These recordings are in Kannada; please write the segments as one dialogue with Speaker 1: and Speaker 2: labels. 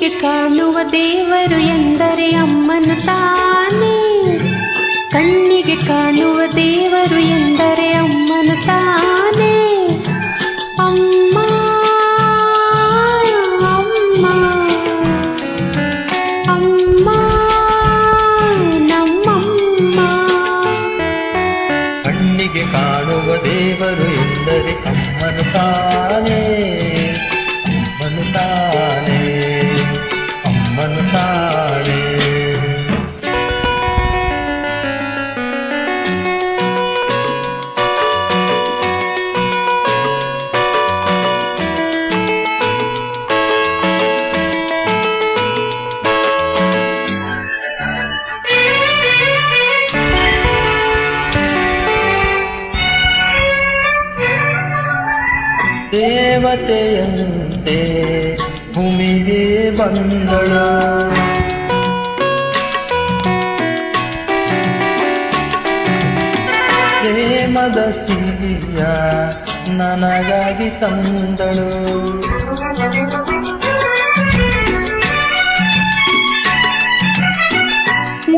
Speaker 1: ಕಣ್ಣಿಗೆ ಕಾಣುವ ದೇವರು ಎಂದರೆ ಅಮ್ಮನು ತಾನೇ. ಕಣ್ಣಿಗೆ ಕಾಣುವ ದೇವರು ಎಂದರೆ ಅಮ್ಮನು ತಾನೇ. ಅಮ್ಮ ಅಮ್ಮ ಅಮ್ಮ ನಮ್ಮಮ್ಮ.
Speaker 2: ಕಣ್ಣಿಗೆ ಕಾಣುವ ದೇವರು ಎಂದರೆ ಅಮ್ಮನು ತಾನೇ. ಅಮ್ಮನು ತಾನೇ, ಅಮ್ಮನು ತಾನೇ. ದೇವತೆಯಂತೆ ಭೂಮಿಗೆ ಬಂದಳು, ಪ್ರೇಮದ ಸಿಹಿಯ ನನಗಾಗಿ ತಂದಳು.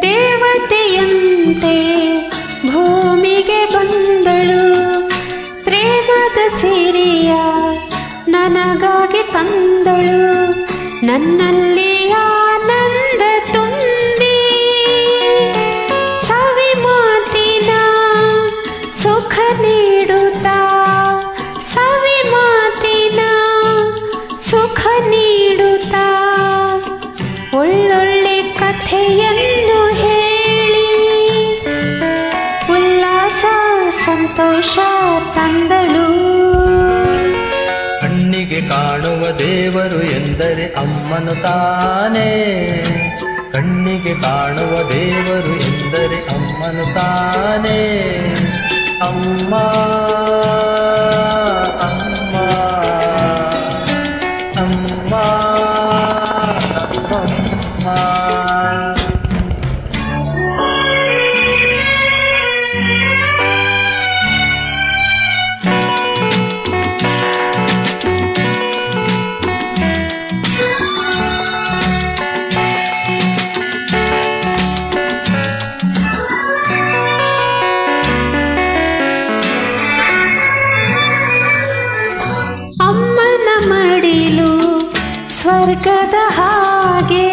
Speaker 1: ದೇವತೆಯಂತೆ ಭೂಮಿಗೆ ಬಂದಳು, ಪ್ರೇಮದ ಸಿರಿಯ ನನಗಾಗಿ ತಂದಳು. ನನ್ನಲ್ಲಿ ಆನಂದ ತುಂಬಿ ಸವಿ ಮಾತಿನ ಸುಖ ನೀಡುತ್ತಾ, ಸವಿ ಮಾತಿನ ಸುಖ ನೀಡುತ್ತಾ, ಒಳ್ಳೊಳ್ಳೆ ಕಥೆಯನ್ನು ಹೇಳಿ ಉಲ್ಲಾಸ ಸಂತೋಷ ತಂದಳು.
Speaker 2: ಕಣ್ಣಿಗೆ ಕಾಣುವ ದೇವರು ಎಂದರೆ ಅಮ್ಮನು ತಾನೇ. ಕಣ್ಣಿಗೆ ಕಾಣುವ ದೇವರು ಎಂದರೆ ಅಮ್ಮನು ತಾನೇ. ಅಮ್ಮ ಅಮ್ಮ ಅಮ್ಮ ಅಮ್ಮ.
Speaker 1: ಅಮ್ಮನ ಮಡಿಲು ಸ್ವರ್ಗದ ಹಾಗೆ,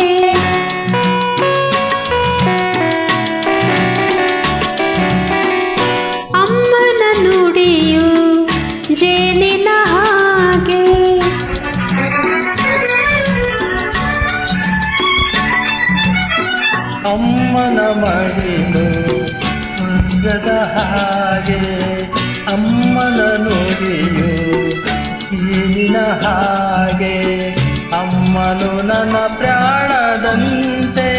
Speaker 1: ಅಮ್ಮನ ನುಡಿಯು ಜೇನಿನ ಹಾಗೆ.
Speaker 2: ಅಮ್ಮನ ಮಡಿಲು ಸ್ವರ್ಗದ ಹಾಗೆ, ಅಮ್ಮನ ನುಡಿಯು ಜೇನಿನ ಹಾಗೆ. ಅಮ್ಮನು ನನ್ನ ಪ್ರಾಣದಂತೆ,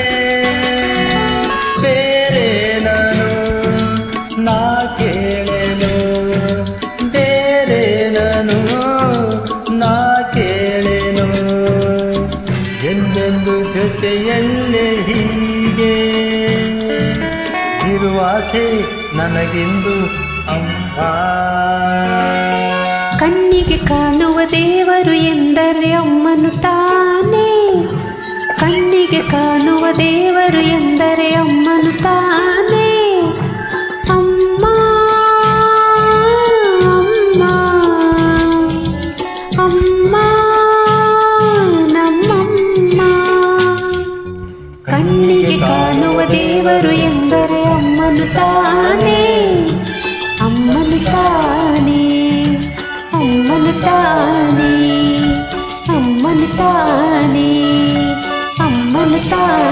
Speaker 2: ಬೇರೆ ನಾನು ನಾ ಕೇಳೆನು, ಬೇರೆ ನಾನು ನಾ ಕೇಳೆನು. ಎಂದೆಂದು ಜೊತೆಯಲ್ಲೇ ಹೀಗೆ ಇರುವಾಸೆ ನನಗೆಂದು ಅಮ್ಮ.
Speaker 1: ಕಣ್ಣಿಗೆ ಕಾಣುವ ದೇವರು ಎಂದರೆ ಅಮ್ಮನು ತಾನೇ. ಕಣ್ಣಿಗೆ ಕಾಣುವ ದೇವರು ಎಂದರೆ ಅಮ್ಮನು ತಾನೇ. ಅಮ್ಮ ಅಮ್ಮ ಅಮ್ಮ ನಮ್ಮಮ್ಮ. ಕಣ್ಣಿಗೆ ಕಾಣುವ ದೇವರು ಎಂದರೆ ಅಮ್ಮನು ತಾನೇ. ಅಮ್ಮನು ತಾನೇ, ಅಮ್ಮನು ತಾನೇ, ಅಮ್ಮನು ತಾನೇ, ಅಮ್ಮನು ತಾನೇ.